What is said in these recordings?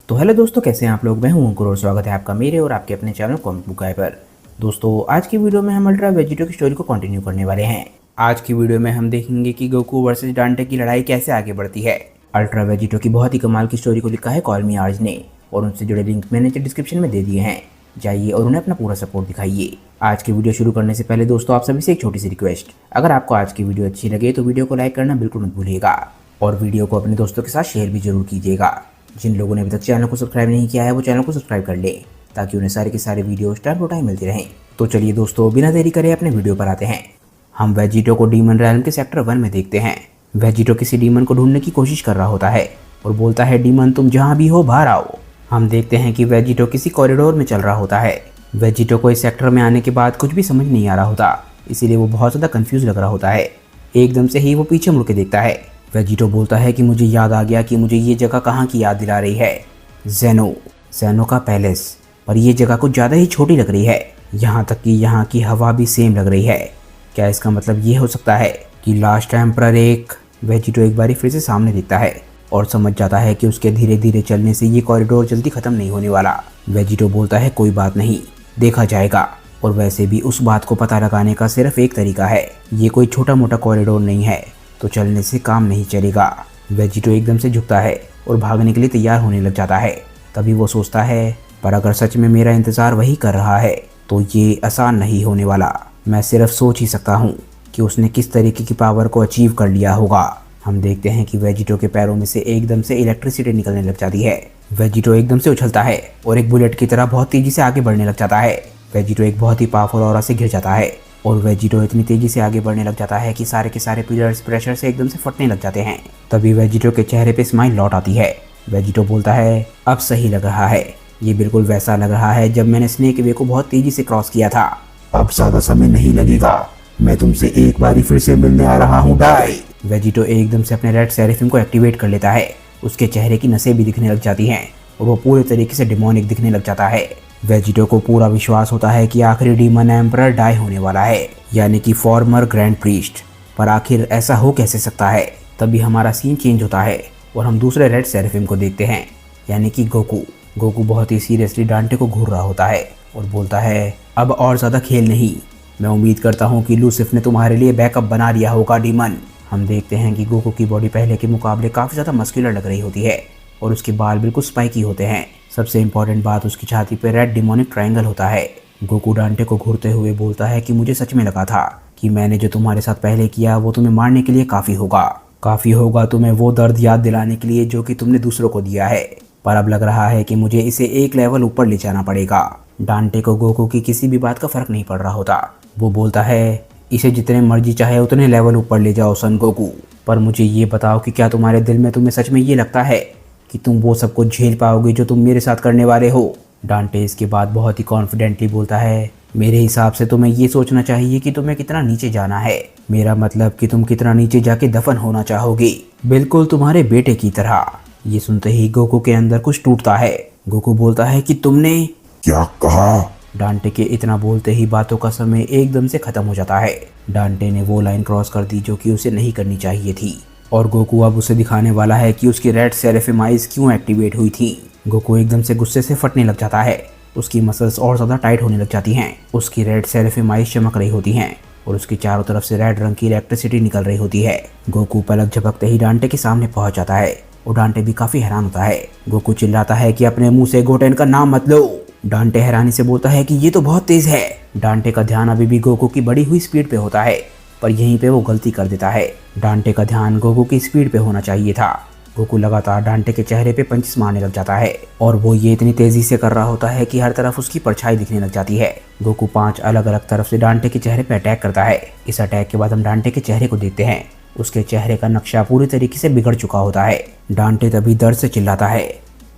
तो हेलो दोस्तों, कैसे हैं आप लोग। मैं हूं अंकुर और स्वागत है आपका मेरे और आपके अपने चैनल कॉमिक बुक गाय पर। दोस्तों, आज की वीडियो में हम अल्ट्रा वेजिटो की स्टोरी को कंटिन्यू करने वाले हैं। आज की वीडियो में हम देखेंगे कि गोकू वर्सेस डांटे की लड़ाई कैसे आगे बढ़ती है। अल्ट्रा वेजिटो की बहुत ही कमाल की स्टोरी को लिखा है कॉल मी आर्ज ने, और उनसे जुड़े लिंक मैंने डिस्क्रिप्शन में दे दिए हैं। जाइए और उन्हें अपना पूरा सपोर्ट दिखाइए। आज की वीडियो शुरू करने से पहले दोस्तों, आप सभी से एक छोटी सी रिक्वेस्ट, अगर आपको आज की वीडियो अच्छी लगे तो वीडियो को लाइक करना बिल्कुल मत भूलिएगा और वीडियो को अपने दोस्तों के साथ शेयर भी जरूर कीजिएगा। जिन लोगों ने अभी तक चैनल को सब्सक्राइब नहीं किया है वो चैनल को सब्सक्राइब कर ले, ताकि उन्हें सारे के सारे वीडियोस टाइम टू टाइम मिलते रहें। तो चलिए दोस्तों, बिना देरी करे अपने वीडियो पर आते हैं। हम वेजिटो को डीमन रैल्म के सेक्टर 1 में देखते हैं। वेजिटो किसी डीमन को ढूंढने की कोशिश कर रहा होता है और बोलता है, डीमन तुम जहाँ भी हो बाहर आओ। हम देखते हैं कि वेजिटो किसी कॉरिडोर में चल रहा होता है। वेजिटो को इस सेक्टर में आने के बाद कुछ भी समझ नहीं आ रहा होता, इसीलिए वो बहुत ज़्यादा कंफ्यूज लग रहा होता है। एकदम से ही वो पीछे मुड़ के देखता है। वेजिटो बोलता है कि मुझे याद आ गया कि मुझे ये जगह कहाँ की याद दिला रही है। ज़ेनो का पैलेस। पर ये जगह कुछ ज़्यादा ही छोटी लग रही है, यहाँ तक कि यहाँ की हवा भी सेम लग रही है। क्या इसका मतलब ये हो सकता है कि लास्ट एम्परर एक। वेजिटो एक बारी फिर से सामने देखता है और समझ जाता है कि उसके धीरे धीरे चलने से ये कॉरिडोर जल्दी ख़त्म नहीं होने वाला। वेजिटो बोलता है, कोई बात नहीं, देखा जाएगा। और वैसे भी उस बात को पता लगाने का सिर्फ एक तरीका है, ये कोई छोटा मोटा कॉरिडोर नहीं है, तो चलने से काम नहीं चलेगा। वेजिटो एकदम से झुकता है और भागने के लिए तैयार होने लग जाता है। तभी वो सोचता है, पर अगर सच में मेरा इंतज़ार वही कर रहा है तो ये आसान नहीं होने वाला। मैं सिर्फ सोच ही सकता हूँ कि उसने किस तरीके की पावर को अचीव कर लिया होगा। हम देखते हैं कि वेजिटो के पैरों में से एकदम से इलेक्ट्रिसिटी निकलने लग जाती है। वेजिटो एकदम से उछलता है और एक बुलेट की तरह बहुत तेज़ी से आगे बढ़ने लग जाता है। वेजिटो एक बहुत ही पावरफुल ऑरा से घिर जाता है और वेजिटो इतनी तेजी से आगे बढ़ने लग जाता है कि सारे के सारे पिलर्स प्रेशर से एकदम से फटने लग जाते हैं। तभी वेजिटो के चेहरे पे स्माइल लौट आती है। वेजिटो बोलता है, अब सही लग रहा है, ये बिल्कुल वैसा लग रहा है जब मैंने स्नेक वे को बहुत तेजी से क्रॉस किया था। अब ज्यादा समय नहीं लगेगा, मैं तुमसे एक बारी फिर से मिलने आ रहा हूँ डाई। वेजिटो एकदम से अपने रेड सेरेफिम को एक्टिवेट कर लेता है। उसके चेहरे की नसें भी दिखने लग जाती हैं और वो पूरे तरीके से डिमोनिक दिखने लग जाता है। वेजिटो को पूरा विश्वास होता है कि आखिरी डीमन एम्परर डाई होने वाला है, यानी कि फॉर्मर ग्रैंड प्रीस्ट। पर आखिर ऐसा हो कैसे सकता है। तभी हमारा सीन चेंज होता है और हम दूसरे रेड सेरेफिम को देखते हैं, यानी कि गोकू। गोकू बहुत ही सीरियसली डांटे को घूर रहा होता है और बोलता है, अब और ज़्यादा खेल नहीं, मैं उम्मीद करता हूँ कि लूसिफ ने तुम्हारे लिए बैकअप बना लिया होगा डीमन। हम देखते हैं कि गोकू की बॉडी पहले के मुकाबले काफ़ी ज़्यादा मस्कुलर लग रही होती है और उसके बाल बिल्कुल स्पाइकी होते हैं। सबसे इम्पॉर्टेंट बात, उसकी छाती पर रेड डिमोनिक ट्रायंगल होता है। गोकू डांटे को घूरते हुए बोलता है कि मुझे सच में लगा था कि मैंने जो तुम्हारे साथ पहले किया वो तुम्हें मारने के लिए काफ़ी होगा तुम्हें वो दर्द याद दिलाने के लिए जो कि तुमने दूसरों को दिया है। पर अब लग रहा है कि मुझे इसे एक लेवल ऊपर ले जाना पड़ेगा। डांटे को गोकू की किसी भी बात का फर्क नहीं पड़ रहा होता। वो बोलता है, इसे जितने मर्जी चाहे उतने लेवल ऊपर ले जाओ सन गोकू, पर मुझे ये बताओ कि क्या तुम्हारे दिल में तुम्हें सच में ये लगता है कि तुम वो सब कुछ झेल पाओगे जो तुम मेरे साथ करने वाले हो। डांटे इसके बाद बहुत ही कॉन्फिडेंटली बोलता है, मेरे हिसाब से तुम्हें ये सोचना चाहिए कि तुम्हें कितना नीचे जाना है। मेरा मतलब कि तुम कितना नीचे जाके दफन होना चाहोगे, बिल्कुल तुम्हारे बेटे की तरह। ये सुनते ही गोकू के अंदर कुछ टूटता है। गोकू बोलता है कि तुमने क्या कहा। डांटे के इतना बोलते ही बातों का समय एकदम से खत्म हो जाता है। डांटे ने वो लाइन क्रॉस कर दी जो कि उसे नहीं करनी चाहिए थी और गोकू अब उसे दिखाने वाला है कि उसकी रेड सेरेफिम आइज क्यों एक्टिवेट हुई थी। गोकू एकदम से गुस्से से फटने लग जाता है। उसकी मसल्स और ज़्यादा टाइट होने लग जाती हैं। उसकी रेड सेरेफिम आइज चमक रही होती हैं और उसकी चारों तरफ से रेड रंग की इलेक्ट्रिसिटी निकल रही होती है। गोकू पलक झपकते ही डांटे के सामने पहुंच जाता है और डांटे भी काफ़ी हैरान होता है। गोकू चिल्लाता है कि अपने मुंह से गोटेन का नाम मत लो। डांटे हैरानी से बोलता है कि ये तो बहुत तेज़ है। डांटे का ध्यान अभी भी गोकू की बढ़ी हुई स्पीड पे होता है, पर यहीं पे वो गलती कर देता है। डांटे का ध्यान गोकू की स्पीड पे होना चाहिए था। गोकू लगातार डांटे के चेहरे पे पंचेस मारने लग जाता है और वो ये इतनी तेजी से कर रहा होता है कि हर तरफ उसकी परछाई दिखने लग जाती है। गोकू 5 अलग अलग तरफ से डांटे के चेहरे पे अटैक करता है। इस अटैक के बाद हम डांटे के चेहरे को देखते हैं। उसके चेहरे का नक्शा पूरी तरीके से बिगड़ चुका होता है। डांटे तभी दर्द से चिल्लाता है,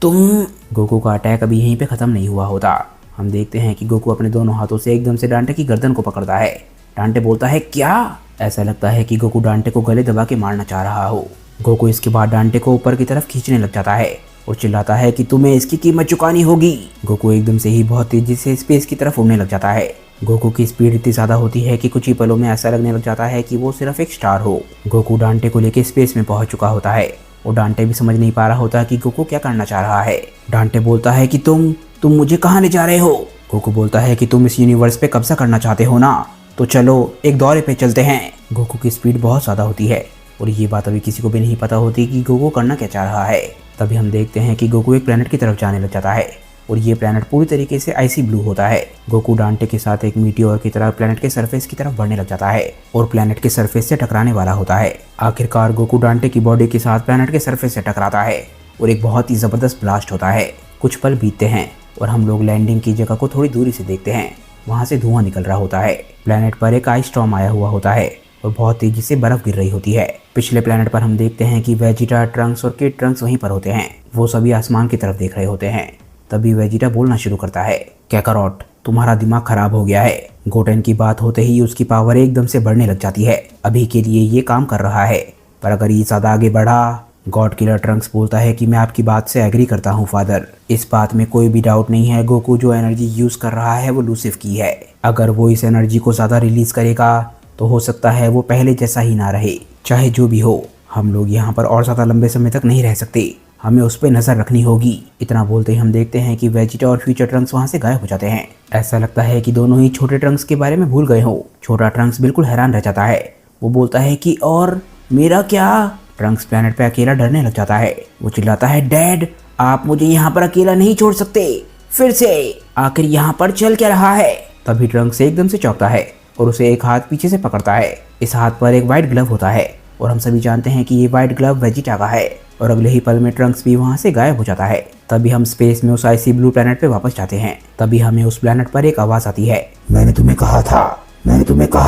तुम। गोकू का अटैक अभी यहीं पे ख़त्म नहीं हुआ होता। हम देखते हैं कि गोकू अपने दोनों हाथों से एकदम से डांटे की गर्दन को पकड़ता है। डांटे बोलता है, क्या। ऐसा लगता है कि गोकू डांटे को गले दबा के मारना चाह रहा हो। गोकू इसके बाद डांटे को ऊपर की तरफ खींचने लग जाता है और चिल्लाता है कि तुम्हें इसकी कीमत चुकानी होगी। गोकू एकदम से ही बहुत तेजी से स्पेस की तरफ उड़ने लग जाता है। गोकू की स्पीड इतनी ज़्यादा होती है कि कुछ ही पलों में ऐसा लगने लग जाता है कि वो सिर्फ एक स्टार हो। गोकू डांटे को लेकर स्पेस में पहुंच चुका होता है और डांटे भी समझ नहीं पा रहा होता कि गोकू क्या करना चाह रहा है। डांटे बोलता है कि तुम मुझे कहाँ ले जा रहे हो। गोकू बोलता है कि तुम इस यूनिवर्स पे कब्जा करना चाहते हो ना, तो चलो एक दौरे पे चलते हैं। गोकू की स्पीड बहुत ज़्यादा होती है और ये बात अभी किसी को भी नहीं पता होती कि गोकू करना क्या चाह रहा है। तभी हम देखते हैं कि गोकू एक प्लेनेट की तरफ जाने लग जाता है और ये प्लेनेट पूरी तरीके से आइसी ब्लू होता है। गोकू डांटे के साथ एक मीटियोर की तरह प्लेनेट के सरफेस की तरफ बढ़ने लग जाता है और प्लेनेट के सरफेस से टकराने वाला होता है। आखिरकार गोकू डांटे की बॉडी के साथ प्लेनेट के सरफेस से टकराता है और एक बहुत ही जबरदस्त ब्लास्ट होता है। कुछ पल बीतते हैं और हम लोग लैंडिंग की जगह को थोड़ी दूरी से देखते हैं। वहां से धुआं निकल रहा होता है। प्लेनेट पर एक आइस स्टॉर्म आया हुआ होता है और बहुत तेजी से बर्फ गिर रही होती है। पिछले प्लेनेट पर हम देखते हैं कि वेजिटा, ट्रंक्स और किड ट्रंक्स वहीं पर होते हैं। वो सभी आसमान की तरफ देख रहे होते हैं। तभी वेजिटा बोलना शुरू करता है, कैकारोट तुम्हारा दिमाग खराब हो गया है। गोटेन की बात होते ही उसकी पावर एकदम से बढ़ने लग जाती है। अभी के लिए ये काम कर रहा है, पर अगर ये ज़्यादा आगे बढ़ा। गॉड किलर ट्रंक्स बोलता है कि मैं आपकी बात से एग्री करता हूँ फादर, इस बात में कोई भी डाउट नहीं है। गोकू जो एनर्जी यूज कर रहा है वो लूसिफ की है। अगर वो इस एनर्जी को ज़्यादा रिलीज करेगा तो हो सकता है वो पहले जैसा ही ना रहे। चाहे जो भी हो, हम लोग यहाँ पर और ज़्यादा लंबे समय तक नहीं रह सकते, हमें उस पर नज़र रखनी होगी। इतना बोलते ही हम देखते हैं कि वेजिटा और फ्यूचर ट्रंक्स वहाँ से गायब हो जाते हैं। ऐसा लगता है कि दोनों ही छोटे ट्रंक्स के बारे में भूल गए हो। छोटा ट्रंक्स बिल्कुल हैरान रह जाता है। वो बोलता है कि और मेरा क्या। ट्रंक्स प्लेनेट पे अकेला डरने लग जाता है। वो चिल्लाता है, डैड आप मुझे यहाँ पर अकेला नहीं छोड़ सकते। फिर से आखिर यहाँ पर चल क्या रहा है। तभी ट्रंक्स एकदम से चौंकता है और उसे एक हाथ पीछे से पकड़ता है। इस हाथ पर एक वाइट ग्लव होता है और हम सभी जानते हैं कि ये वाइट ग्लव वेजिटा का है। और अगले ही पल में ट्रंक्स भी वहाँ से गायब हो जाता है। तभी हम स्पेस में उस आइसी ब्लू प्लेनेट पे वापस जाते हैं। तभी हमें उस प्लेनेट पर एक आवाज आती है, मैंने तुम्हें कहा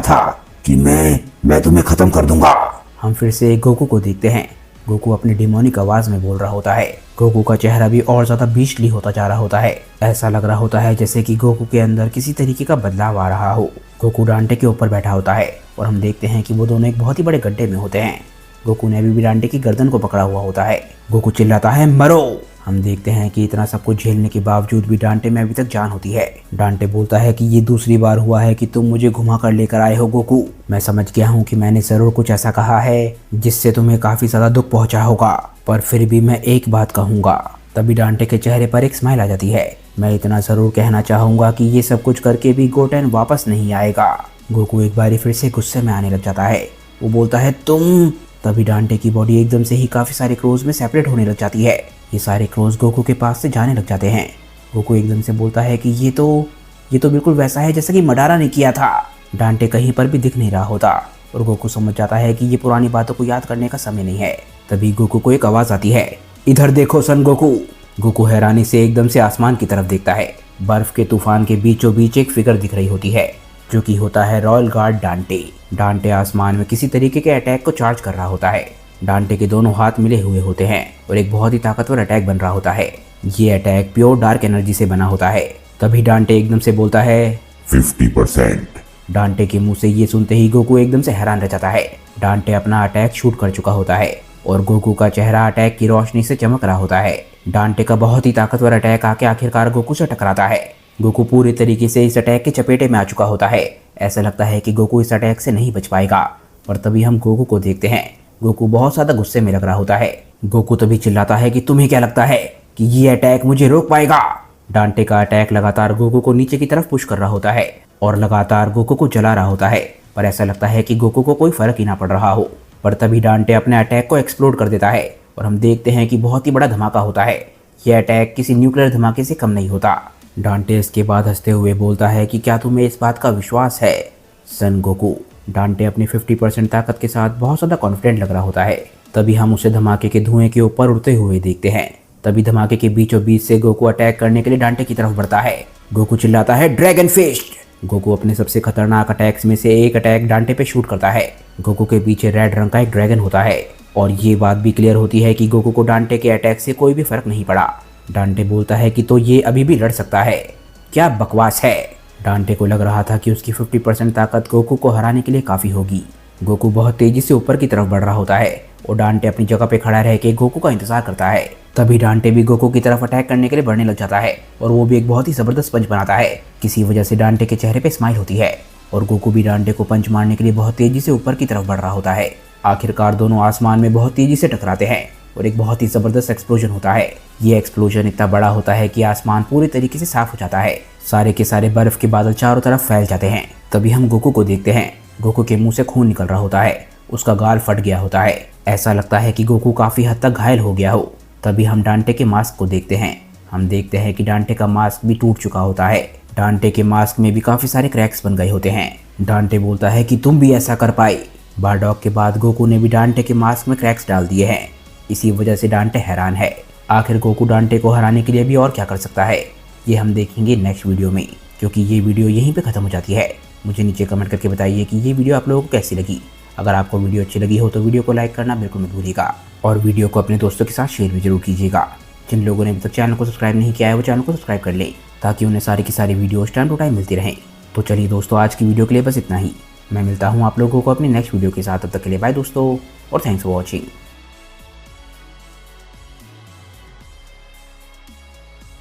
था कि मैं तुम्हें खत्म कर दूंगा। हम फिर से गोकू को देखते हैं। गोकू अपनी डिमोनिक आवाज में बोल रहा होता है। गोकू का चेहरा भी और ज्यादा बीस्टली होता जा रहा होता है। ऐसा लग रहा होता है जैसे कि गोकू के अंदर किसी तरीके का बदलाव आ रहा हो। गोकू डांटे के ऊपर बैठा होता है और हम देखते हैं कि वो दोनों एक बहुत ही बड़े गड्ढे में होते हैं। गोकू ने अभी भी डांटे की गर्दन को पकड़ा हुआ होता है। गोकू चिल्लाता है, मरो। हम देखते हैं कि इतना सब कुछ झेलने के बावजूद भी डांटे में अभी तक जान होती है। डांटे बोलता है कि ये दूसरी बार हुआ है कि तुम मुझे घुमा कर लेकर आए हो गोकू। मैं समझ गया हूँ कि मैंने जरूर कुछ ऐसा कहा है जिससे तुम्हें काफी ज्यादा दुख पहुंचा होगा, पर फिर भी मैं एक बात कहूंगा। तभी डांटे के चेहरे पर एक स्माइल आ जाती है। मैं इतना जरूर कहना चाहूंगा कि ये सब कुछ करके भी गोटेन वापस नहीं आएगा। गोकू एक बार फिर से गुस्से में आने लग जाता है। वो बोलता है, तुम। तभी डांटे की बॉडी एकदम से ही काफी सारे क्रोज में सेपरेट होने लग जाती है। ये सारे क्रोज गोकू के पास से जाने लग जाते हैं। गोकू एकदम से बोलता है कि ये तो बिल्कुल वैसा है जैसा कि मडारा ने किया था। डांटे कहीं पर भी दिख नहीं रहा होता और गोकू समझ जाता है कि ये पुरानी बातों को याद करने का समय नहीं है। तभी गोकू को एक आवाज आती है, इधर देखो सन गोकू। गोकू हैरानी से एकदम से आसमान की तरफ देखता है। बर्फ के तूफान के बीचों बीच एक फिगर दिख रही होती है जो कि होता है रॉयल गार्ड डांटे। डांटे आसमान में किसी तरीके के अटैक को चार्ज कर रहा होता है। डांटे के दोनों हाथ मिले हुए होते हैं और एक बहुत ही ताकतवर अटैक बन रहा होता है। ये अटैक प्योर डार्क एनर्जी से बना होता है। तभी डांटे एकदम से बोलता है, 50%। डांटे के मुंह से ये सुनते ही गोकू एकदम से हैरान रह जाता है। डांटे अपना अटैक शूट कर चुका होता है और गोकू का चेहरा अटैक की रोशनी से चमक रहा होता है। डांटे का बहुत ही ताकतवर अटैक आके आखिरकार गोकू से टकराता है। गोकू पूरी तरीके से इस अटैक के चपेटे में आ चुका होता है। ऐसा लगता है कि गोकू इस अटैक से नहीं बच पाएगा। पर तभी हम गोकू को देखते हैं। गोकू बहुत ज्यादा गुस्से में लग रहा होता है। गोकू तभी चिल्लाता है कि तुम्हें क्या लगता है कि ये अटैक मुझे रोक पाएगा। डांटे का अटैक लगातार गोकू को नीचे की तरफ पुश कर रहा होता है और लगातार गोकू को जला रहा होता है, पर ऐसा लगता है कि गोकू को कोई फर्क ही ना पड़ रहा हो। पर तभी डांटे अपने अटैक को एक्सप्लोड कर देता है और हम देखते हैं कि बहुत ही बड़ा धमाका होता है। यह अटैक किसी न्यूक्लियर धमाके से कम नहीं होता। डांटे इसके बाद हंसते हुए बोलता है कि क्या तुम्हें इस बात का विश्वास है सन गोकू। डांटे अपनी 50% ताकत के साथ बहुत ज़्यादा कॉन्फिडेंट लग रहा होता है। तभी हम उसे धमाके के धुएं के ऊपर उड़ते हुए देखते हैं। तभी धमाके के बीचों बीच से गोकू अटैक करने के लिए डांटे की तरफ बढ़ता है। गोकू चिल्लाता है, ड्रैगन फिस्ट। गोकू अपने सबसे खतरनाक अटैक्स में से एक अटैक डांटे पे शूट करता है। गोकू के पीछे रेड रंग का एक ड्रैगन होता है और ये बात भी क्लियर होती है कि गोकू को डांटे के अटैक से कोई भी फर्क नहीं पड़ा। डांटे बोलता है कि तो ये अभी भी लड़ सकता है, क्या बकवास है। डांटे को लग रहा था कि उसकी 50% ताकत गोकू को हराने के लिए काफ़ी होगी। गोकू बहुत तेजी से ऊपर की तरफ बढ़ रहा होता है और डांटे अपनी जगह पे खड़ा रह के गोकू का इंतजार करता है। तभी डांटे भी गोकू की तरफ अटैक करने के लिए बढ़ने लग जाता है और वो भी एक बहुत ही ज़बरदस्त पंच बनाता है। किसी वजह से डांटे के चेहरे पे स्माइल होती है और गोकू भी डांटे को पंच मारने के लिए बहुत तेजी से ऊपर की तरफ बढ़ रहा होता है। आखिरकार दोनों आसमान में बहुत तेजी से टकराते हैं और एक बहुत ही ज़बरदस्त एक्सप्लोजन होता है। ये एक्सप्लोजन इतना बड़ा होता है कि आसमान पूरी तरीके से साफ हो जाता है। सारे के सारे बर्फ के बादल चारों तरफ फैल जाते हैं। तभी हम गोकू को देखते हैं। गोकू के मुंह से खून निकल रहा होता है, उसका गाल फट गया होता है। ऐसा लगता है कि गोकू काफ़ी हद तक घायल हो गया हो। तभी हम डांटे के मास्क को देखते हैं। हम देखते हैं कि डांटे का मास्क भी टूट चुका होता है। डांटे के मास्क में भी काफ़ी सारे क्रैक्स बन गए होते हैं। डांटे बोलता है कि तुम भी ऐसा कर पाई। बारडॉग के बाद गोकू ने भी डांटे के मास्क में क्रैक्स डाल दिए हैं। इसी वजह से डांटे हैरान है। आखिर गोकू डांटे को हराने के लिए भी और क्या कर सकता है, ये हम देखेंगे नेक्स्ट वीडियो में, क्योंकि ये वीडियो यहीं पे ख़त्म हो जाती है। मुझे नीचे कमेंट करके बताइए कि ये वीडियो आप लोगों को कैसी लगी। अगर आपको वीडियो अच्छी लगी हो तो वीडियो को लाइक करना बिल्कुल मत भूलिएगा और वीडियो को अपने दोस्तों के साथ शेयर भी जरूर कीजिएगा। जिन लोगों ने अभी तक चैनल को सब्सक्राइब नहीं किया है वो चैनल को सब्सक्राइब कर ले, ताकि उन्हें सारी की सारी वीडियोस टाइम टू टाइम मिलती रहें। तो चलिए दोस्तों, आज की वीडियो के लिए बस इतना ही। मैं मिलता हूँ आप लोगों को अपनी नेक्स्ट वीडियो के साथ। तब तक के लिए बाय दोस्तों और थैंक्स फॉर वॉचिंग।